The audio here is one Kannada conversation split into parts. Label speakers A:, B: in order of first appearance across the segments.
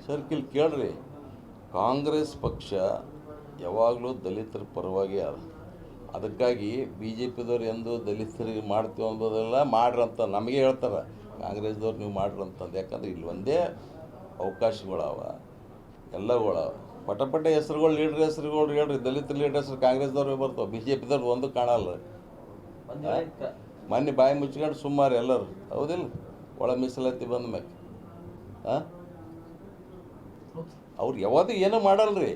A: ಸರ್ ಕೇಳ್ರಿ, ಕಾಂಗ್ರೆಸ್ ಪಕ್ಷ ಯಾವಾಗಲೂ ದಲಿತರ ಪರವಾಗಿ ಅದ. ಅದಕ್ಕಾಗಿ ಬಿ ಜೆ ಪಿದವ್ರು ಎಂದು ದಲಿತರಿಗೆ ಮಾಡ್ತೀವಿ ಅನ್ನೋದೆಲ್ಲ ಮಾಡ್ರಂತ ನಮಗೆ ಹೇಳ್ತಾರೆ. ಕಾಂಗ್ರೆಸ್ದವ್ರು ನೀವು ಮಾಡ್ರಂತಂದು, ಯಾಕಂದ್ರೆ ಇಲ್ಲಿ ಒಂದೇ ಅವಕಾಶಗಳವ, ಎಲ್ಲಗಳವ. ಪಟ ಹೆಸರುಗಳು, ಲೀಡ್ರ್ ಹೆಸರುಗಳು ಹೇಳ್ರಿ, ದಲಿತ ಲೀಡ್ರ್ ಹೆಸರು ಕಾಂಗ್ರೆಸ್ದವ್ರಿಗೆ ಬರ್ತಾವೆ, ಬಿ ಜೆ ಪಿದವ್ರು ಒಂದು ಕಾಣಲ್ಲ. ಮೊನ್ನೆ ಬಾಯಿ ಮುಚ್ಕೊಂಡು ಸುಮಾರು ಎಲ್ಲರು, ಹೌದಿಲ್ಲ, ಒಳ ಮೀಸಲಾತಿ ಬಂದ ಮ್ಯಾಗ ಅವ್ರು ಯಾವುದು ಏನೂ ಮಾಡಲ್ರಿ.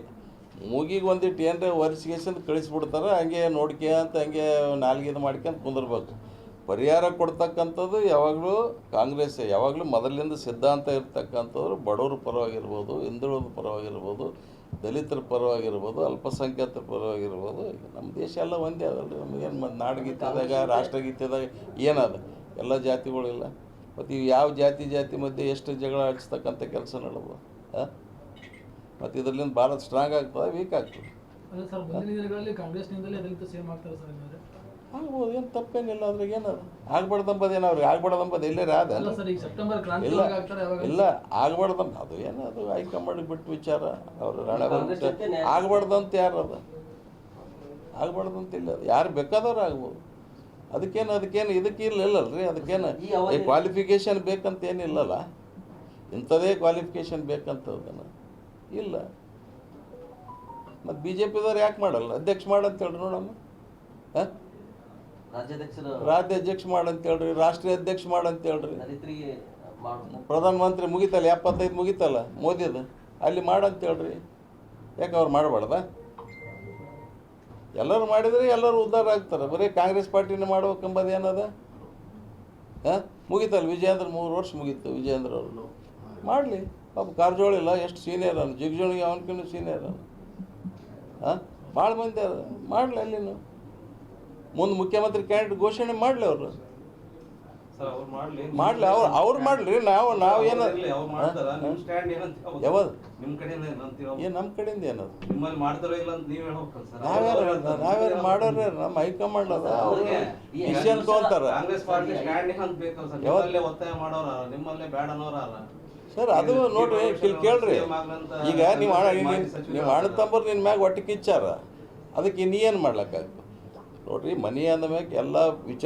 A: ಮೂಗಿಗೆ ಒಂದಿಟ್ಟು ಏನರ ಒರೆಸ್ಕೇಶನ್ ಕಳಿಸ್ಬಿಡ್ತಾರೆ, ಹಂಗೆ ನೋಡ್ಕೆ ಅಂತ ಹಂಗೆ ನಾಲ್ಗಿದು ಮಾಡ್ಕೊಂತ ಕುಂದಿರ್ಬೇಕು. ಪರಿಹಾರ ಕೊಡ್ತಕ್ಕಂಥದ್ದು ಯಾವಾಗಲೂ ಕಾಂಗ್ರೆಸ್, ಯಾವಾಗಲೂ ಮೊದಲಿಂದ ಸಿದ್ಧಾಂತ ಇರ್ತಕ್ಕಂಥವ್ರು ಬಡವ್ರ ಪರವಾಗಿರ್ಬೋದು, ಹಿಂದುಳಿದ ಪರವಾಗಿರ್ಬೋದು, ದಲಿತರ ಪರವಾಗಿರ್ಬೋದು, ಅಲ್ಪಸಂಖ್ಯಾತರ ಪರವಾಗಿರ್ಬೋದು. ನಮ್ಮ ದೇಶ ಎಲ್ಲ ಒಂದೇ ಅದಲ್ರಿ. ನಮಗೇನು ನಾಡಗೀತೆದಾಗ ರಾಷ್ಟ್ರಗೀತೆದಾಗ ಏನದ, ಎಲ್ಲ ಜಾತಿಗಳಿಲ್ಲ. ಮತ್ತು ಇವು ಯಾವ ಜಾತಿ ಮಧ್ಯೆ ಎಷ್ಟು ಜಗಳ ಹಚ್ತಕ್ಕಂಥ ಕೆಲಸ ನಡೆದು ಮತ್ತು ಇದರಿಂದ ಭಾರತ ಸ್ಟ್ರಾಂಗ್ ಆಗ್ತದೆ, ವೀಕ್ ಆಗ್ತದೆ. ಆಗ್ಬೋದು, ಏನು ತಪ್ಪೇನಿಲ್ಲ. ಅದ್ರಾಗ ಏನದು ಆಗ್ಬಾರ್ದಂಬದೇನು, ಅವ್ರಿಗೆ ಆಗ್ಬಾರ್ದಂಬದು ಎಲ್ಲೇ ಅದ ಇಲ್ಲ ಇಲ್ಲ ಆಗ್ಬಾರ್ದಂಬ ಅದು ಏನು, ಅದು ಹೈಕಮಾಂಡ್ ಬಿಟ್ಟು ವಿಚಾರ. ಅವರು ಆಗ್ಬಾರ್ದಂತ ಯಾರು ಅದ, ಆಗ್ಬಾರ್ದಂತಿಲ್ಲ. ಯಾರು ಬೇಕಾದವ್ರು ಆಗ್ಬೋದು. ಅದಕ್ಕೇನು ಇದಕ್ಕೆ ಇಲ್ಲಲ್ರಿ. ಅದಕ್ಕೇನು ಕ್ವಾಲಿಫಿಕೇಷನ್ ಬೇಕಂತ ಏನಿಲ್ಲಲ್ಲ, ಇಂಥದೇ ಕ್ವಾಲಿಫಿಕೇಷನ್ ಬೇಕಂತದನ್ನು ಇಲ್ಲ. ಮತ್ತು ಬಿ ಜೆ ಪಿದವ್ರು ಯಾಕೆ ಮಾಡಲ್ಲ? ಅಧ್ಯಕ್ಷ ಮಾಡಂತ ಹೇಳ್ರಿ ನೋಡಮ್ಮ. ರಾಜ್ಯಾಧ್ಯಕ್ಷ ಮಾಡಂತ ಹೇಳ್ರಿ, ರಾಷ್ಟ್ರೀಯ ಅಧ್ಯಕ್ಷ ಮಾಡಂತ ಹೇಳ್ರಿ. ಪ್ರಧಾನಮಂತ್ರಿ ಮುಗಿತಲ್ಲ, 75 ಮುಗಿತಲ್ಲ ಮೋದಿದು, ಅಲ್ಲಿ ಮಾಡಂತ ಹೇಳ್ರಿ. ಯಾಕೆ ಅವ್ರು ಮಾಡಬಾರ್ದ? ಎಲ್ಲರೂ ಮಾಡಿದರೆ ಎಲ್ಲರೂ ಉದ್ಧಾರ ಆಗ್ತಾರೆ. ಬರೀ ಕಾಂಗ್ರೆಸ್ ಪಾರ್ಟಿನ ಮಾಡ್ಬೇಕಂಬದು ಏನದ? ಮುಗಿತಲ್ಲ, ವಿಜಯೇಂದ್ರ 3 ವರ್ಷ ಮುಗೀತು. ವಿಜಯೇಂದ್ರ ಅವರು ಮಾಡಲಿ. ಪಾಪ ಕಾರಜೋಳ ಇಲ್ಲ, ಎಷ್ಟು ಸೀನಿಯರ್ ಅವನು, ಜಿಗ್ಜೋಳಿಗೆ ಅವನಕಿನ್ನೂ ಸೀನಿಯರ್ ಅವನು. ಭಾಳ ಮಂದಿ ಅದ, ಮಾಡಲಿ. ಅಲ್ಲಿನೂ ಮುಂದೆ ಮುಖ್ಯಮಂತ್ರಿ ಕ್ಯಾಂಡಿಡೇಟ್ ಘೋಷಣೆ ಮಾಡಲಿ. ಅವರು ಮಾಡಲಿ, ಅವ್ರು ಮಾಡಲಿ. ನಾವು ಏನು ಯಾವಾಗ ಏನು ನಮ್ಮ ಕಡೆಯಿಂದ ಏನದು ನಾವ್ಯಾರು ಮಾಡೋರೇ, ನಮ್ಮ ಹೈಕಮಾಂಡ್ ಅದ, ಅವರು ಡಿಸಿಷನ್ ತೊಗೊಂತಾರೆ. ಸರ್ ಅದು ನೋಡ್ರಿ, ಕೇಳ್ರಿ. ಈಗ ನೀವು ಅಣ್ಣ ತಮ್ಮರು ನಿನ್ನ ಮ್ಯಾಗ ಒಟ್ಟಿಗೆ ಕಿಚ್ಚಾರ, ಅದಕ್ಕೆ ನೀ ಏನು ಮಾಡ್ಲಿಕ್ಕಾಗ್ತದೆ ನೋಡ್ರಿ. ಮನಿ ಅಂದ ಮ್ಯಾಗ ಎಲ್ಲ ವಿಚಾರ